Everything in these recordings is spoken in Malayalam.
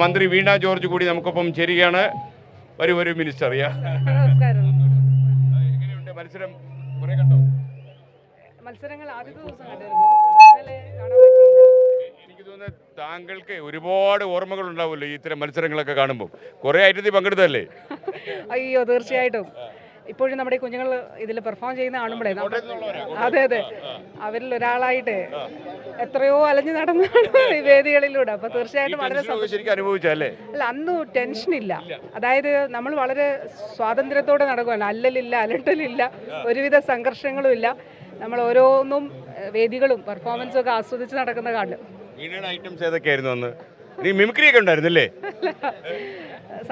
മന്ത്രി വീണ ജോർജ് കൂടി നമുക്കൊപ്പം ചേരുകയാണ്. ഒരു മിനിസ്റ്റർ എങ്ങനെയുണ്ട് മത്സരം? കുറെ കണ്ടോ? മത്സരങ്ങൾ ആദ്യത്തെ ദിവസം കണ്ടിരുന്നു, ഇന്നലെ കാണാൻ പറ്റിയില്ല. എനിക്ക് തോന്നുന്നത് താങ്കൾക്ക് ഒരുപാട് ഓർമ്മകൾ ഉണ്ടാവുമല്ലോ ഇത്തരം മത്സരങ്ങളൊക്കെ കാണുമ്പോൾ. കുറെ ആയിട്ട് പങ്കെടുത്തല്ലേ? അയ്യോ, തീർച്ചയായിട്ടും. ഇപ്പോഴും നമ്മുടെ ഈ കുഞ്ഞുങ്ങൾ ഇതിൽ പെർഫോം ചെയ്യുന്ന കാണുമ്പോഴേ അതെ അവരിൽ ഒരാളായിട്ട് എത്രയോ അലഞ്ഞു നടന്നാണ് ഈ വേദികളിലൂടെ. അപ്പൊ തീർച്ചയായിട്ടും വളരെ അനുഭവിച്ചല്ലേ? അല്ല, അന്ന് ടെൻഷനില്ല. അതായത് നമ്മൾ വളരെ സ്വാതന്ത്ര്യത്തോടെ നടക്കുകയാണ്. അല്ലലില്ല, അലട്ടലില്ല, ഒരുവിധ സംഘർഷങ്ങളും ഇല്ല. നമ്മൾ ഓരോന്നും വേദികളും പെർഫോമൻസും ഒക്കെ ആസ്വദിച്ച് നടക്കുന്ന കാണും. ഐറ്റംസ് ഏതൊക്കെയായിരുന്നു അന്ന്? നീ മിമിക്രി ഒക്കെ ഉണ്ടായിരുന്നല്ലേ?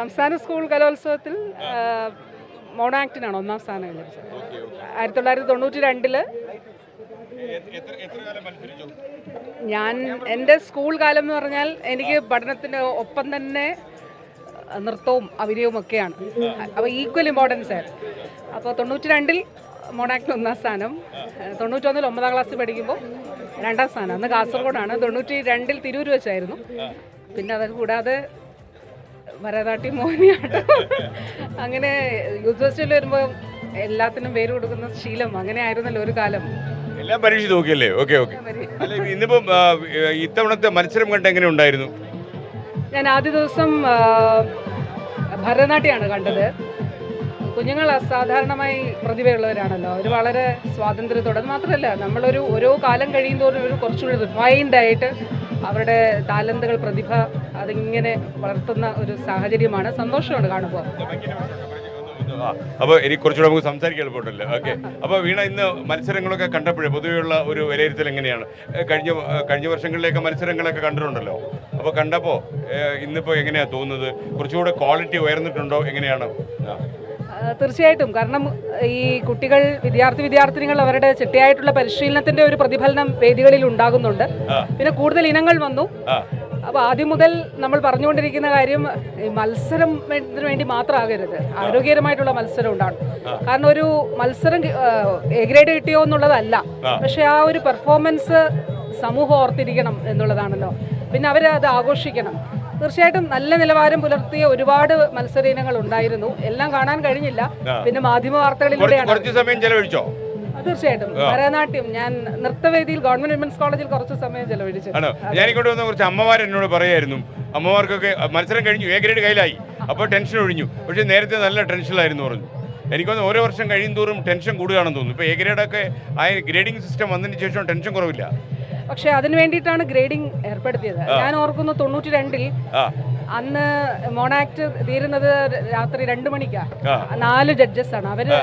സംസ്ഥാന സ്കൂൾ കലോത്സവത്തിൽ മോണോ ആക്ടിനാണ് ഒന്നാം സ്ഥാനം ലഭിച്ചത്. 1992 ഞാൻ എൻ്റെ സ്കൂൾ കാലം എന്ന് പറഞ്ഞാൽ എനിക്ക് പഠനത്തിന് ഒപ്പം തന്നെ നൃത്തവും അഭിനയവും ഒക്കെയാണ്. അപ്പോൾ ഈക്വൽ ഇമ്പോർട്ടൻസ് ആയിരുന്നു. അപ്പോൾ 92 മോണോ ആക്ടിന് ഒന്നാം സ്ഥാനം, 91 9ാം ക്ലാസ്സിൽ പഠിക്കുമ്പോൾ 2ാം സ്ഥാനം. അന്ന് കാസർഗോഡാണ്. 92 തിരൂർ വെച്ചായിരുന്നു. പിന്നെ അത് കൂടാതെ ഭരതനാട്യം, മോഹിനിയാട്ടം, അങ്ങനെ യൂത്ത് ഫെസ്റ്റിവൽ വരുമ്പോൾ എല്ലാത്തിനും പേര് കൊടുക്കുന്ന ശീലം അങ്ങനെ ആയിരുന്നല്ലോ ഒരു കാലം. എല്ലാം പരീക്ഷ നോക്കിയല്ലേ? ഓക്കെ. ഇന്നിപ്പം ഇത്തവണത്തെ മത്സരം കണ്ട് എങ്ങനെ ഉണ്ടായിരുന്നു? ഞാൻ ആദ്യ ദിവസം ഭരതനാട്യമാണ് കണ്ടത്. കുഞ്ഞുങ്ങൾ അസാധാരണമായി പ്രതിഭയുള്ളവരാണല്ലോ. അവർ വളരെ സ്വാതന്ത്ര്യത്തോടെ, അത് മാത്രമല്ല നമ്മളൊരു ഓരോ കാലം കഴിയുന്തോറും ഒരു കുറച്ചുകൂടി റിഫൈൻഡ് ആയിട്ട് അവരുടെ ടാലന്റുകൾ, പ്രതിഭ അതിങ്ങനെ വളർത്തുന്ന ഒരു സാഹചര്യമാണ്. സന്തോഷമാണ് കാണുമ്പോൾ. അപ്പോൾ എനിക്ക് കുറച്ചുകൂടെ നമുക്ക് സംസാരിക്കാൻ എളുപ്പമുണ്ടല്ലോ. ഓക്കെ. അപ്പോൾ വീണ, ഇന്ന് മത്സരങ്ങളൊക്കെ കണ്ടപ്പോഴേ പൊതുവെയുള്ള ഒരു വിലയിരുത്തൽ എങ്ങനെയാണ്? കഴിഞ്ഞ വർഷങ്ങളിലേക്ക് മത്സരങ്ങളൊക്കെ കണ്ടിട്ടുണ്ടല്ലോ. അപ്പോൾ കണ്ടപ്പോൾ ഇന്നിപ്പോൾ എങ്ങനെയാണ് തോന്നുന്നത്? കുറച്ചുകൂടെ ക്വാളിറ്റി ഉയർന്നിട്ടുണ്ടോ? എങ്ങനെയാണ്? തീർച്ചയായിട്ടും. കാരണം ഈ കുട്ടികൾ, വിദ്യാർത്ഥിനികൾ അവരുടെ ചിട്ടയായിട്ടുള്ള പരിശീലനത്തിന്റെ ഒരു പ്രതിഫലനം വേദികളിൽ ഉണ്ടാകുന്നുണ്ട്. പിന്നെ കൂടുതൽ ഇനങ്ങൾ വന്നു. അപ്പോൾ ആദ്യം മുതൽ നമ്മൾ പറഞ്ഞുകൊണ്ടിരിക്കുന്ന കാര്യം, മത്സരത്തിന് വേണ്ടി മാത്രമാകരുത്, ആരോഗ്യകരമായിട്ടുള്ള മത്സരം ഉണ്ടാകും. കാരണം ഒരു മത്സരം എ ഗ്രേഡ് കിട്ടിയോ എന്നുള്ളതല്ല, പക്ഷെ ആ ഒരു പെർഫോമൻസ് സമൂഹം ഓർത്തിരിക്കണം എന്നുള്ളതാണല്ലോ. പിന്നെ അവരത് ആഘോഷിക്കണം. തീർച്ചയായിട്ടും നല്ല നിലവാരം പുലർത്തിയ ഒരുപാട് മത്സര ഇനങ്ങൾ ഉണ്ടായിരുന്നു. എല്ലാം കാണാൻ കഴിഞ്ഞില്ല. പിന്നെ മാധ്യമ വാർത്തകളിലൂടെയാണ്. തീർച്ചയായിട്ടും ഭരതനാട്യം ഞാൻ നൃത്തവേദിയിൽ ഗവൺമെന്റ് വിമൻസ് കോളേജിൽ കുറച്ച് സമയം ചെലവഴിച്ചു. ഞാനിങ്ങോട്ട് വന്ന കുറച്ച് അമ്മമാർ എന്നോട് പറയായിരുന്നു, അമ്മമാർക്കൊക്കെ മത്സരം കഴിഞ്ഞു, എ ഗ്രേഡ് കയ്യിലായി, അപ്പോൾ ടെൻഷൻ ഒഴിഞ്ഞു. പക്ഷേ നേരത്തെ നല്ല ടെൻഷനിലായിരുന്നു പറഞ്ഞു. എനിക്കൊന്ന് ഓരോ വർഷം കഴിയും തോറും ടെൻഷൻ കൂടുകയാണെന്ന് തോന്നുന്നു. ഇപ്പോൾ എ ഗ്രേഡൊക്കെ ആ ഗ്രേഡിംഗ് സിസ്റ്റം വന്നതിന് ശേഷം ടെൻഷൻ കുറവില്ല. പക്ഷെ അതിനു വേണ്ടിയിട്ടാണ് ഗ്രേഡിംഗ് ഏർപ്പെടുത്തിയത്. ഞാൻ ഓർക്കുന്നു 92 അന്ന് മോണോ ആക്ട് തീരുന്നത് രാത്രി 2 മണിക്കാണ്. 4 ജഡ്ജസ് ആണ്. അവര്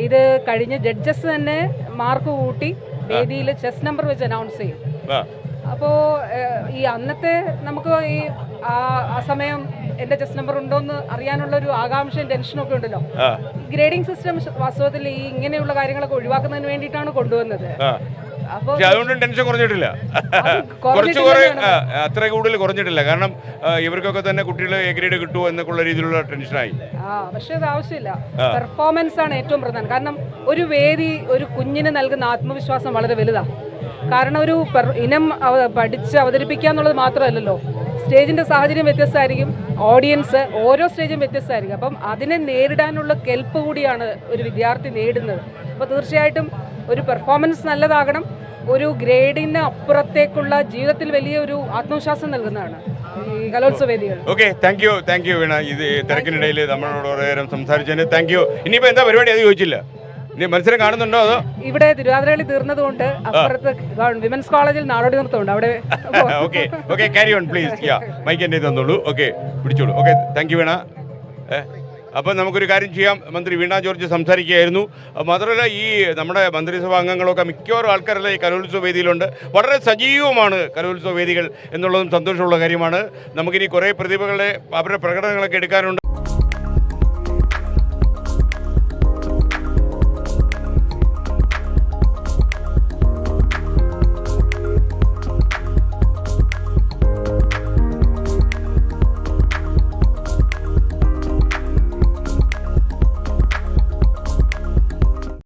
ഇത് കഴിഞ്ഞ് ജഡ്ജസ് തന്നെ മാർക്ക് കൂട്ടി വേദിയിൽ ചെസ് നമ്പർ വെച്ച് അനൗൺസ് ചെയ്യും. അപ്പോൾ ഈ അന്നത്തെ നമുക്ക് ഈ ആ സമയം എൻ്റെ ചെസ് നമ്പർ ഉണ്ടോയെന്ന് അറിയാനുള്ള ഒരു ആകാംക്ഷയും ടെൻഷനും ഒക്കെ ഉണ്ടല്ലോ. ഗ്രേഡിംഗ് സിസ്റ്റം വാസ്തവത്തിൽ ഈ ഇങ്ങനെയുള്ള കാര്യങ്ങളൊക്കെ ഒഴിവാക്കുന്നതിന് വേണ്ടിയിട്ടാണ് കൊണ്ടുവന്നത്. അതുകൊണ്ട് ടെൻഷൻ കുറഞ്ഞിട്ടില്ല, അത്ര കൂടുതൽ കുറഞ്ഞിട്ടില്ല. കാരണം ഇവർക്കൊക്കെ തന്നെ കുട്ടികൾ എ ഗ്രേഡ് കിട്ടുമോ എന്നൊക്കെയുള്ള രീതിയിലുള്ള ടെൻഷനായി. പക്ഷെ അത് ആവശ്യമില്ല. പെർഫോമൻസ് ആണ് ഏറ്റവും പ്രധാനം. കാരണം ഒരു വേദി ഒരു കുഞ്ഞിന് നൽകുന്ന ആത്മവിശ്വാസം വളരെ വലുതാണ്. കാരണം ഒരു ഇനം പഠിച്ച് അവതരിപ്പിക്കുക എന്നുള്ളത് മാത്രമല്ലല്ലോ, സ്റ്റേജിന്റെ സാഹചര്യം വ്യത്യസ്തമായിരിക്കും, ഓഡിയൻസ് ഓരോ സ്റ്റേജും വ്യത്യസ്തമായിരിക്കും. അപ്പം അതിനെ നേരിടാനുള്ള കെൽപ്പ് കൂടിയാണ് ഒരു വിദ്യാർത്ഥി നേടുന്നത്. അപ്പോൾ തീർച്ചയായിട്ടും ഒരു പെർഫോമൻസ് നല്ലതാകണം. ഒരു ഗ്രേഡിന് അപ്പുറത്തേക്കുള്ള ജീവിതത്തിൽ വലിയ ഒരു ആത്മവിശ്വാസം നൽകുന്നതാണ് ഈ കലോത്സവ വേദികൾ. ഓക്കെ, താങ്ക് യു വീണ. ഇത് തിരക്കിനിടയിൽ നമ്മളോട് കുറേ നേരം സംസാരിച്ചതിന് താങ്ക് യു. ഇനിയിപ്പോൾ എന്താ പരിപാടി? അത് ചോദിച്ചില്ല. ഇനി മത്സരം കാണുന്നുണ്ടോ? അതോ ഇവിടെ തിരുവാതിരകളി തീർന്നതുകൊണ്ട് അപ്പുറത്ത് വിമൻസ് കോളേജിൽ നാടോടി നൃത്തമുണ്ട്, അവിടെ. Okay, carry on please. Mic എൻ്റെ തന്നോളൂ. ഓക്കെ, പിടിച്ചോളൂ. Okay, thank you Veena. അപ്പോൾ നമുക്കൊരു കാര്യം ചെയ്യാം. മന്ത്രി വീണ ജോർജ് സംസാരിക്കുകയായിരുന്നു. മാത്രമല്ല, ഈ നമ്മുടെ മന്ത്രിസഭാ അംഗങ്ങളൊക്കെ മിക്കവാറും ആൾക്കാരെല്ലാം ഈ കലോത്സവ വേദിയിലുണ്ട്. വളരെ സജീവമാണ് കലോത്സവ വേദികൾ എന്നുള്ളതും സന്തോഷമുള്ള കാര്യമാണ്. നമുക്കിനി കുറേ പ്രതിഭകളെ അവരുടെ പ്രകടനങ്ങളൊക്കെ എടുക്കാനുണ്ട്.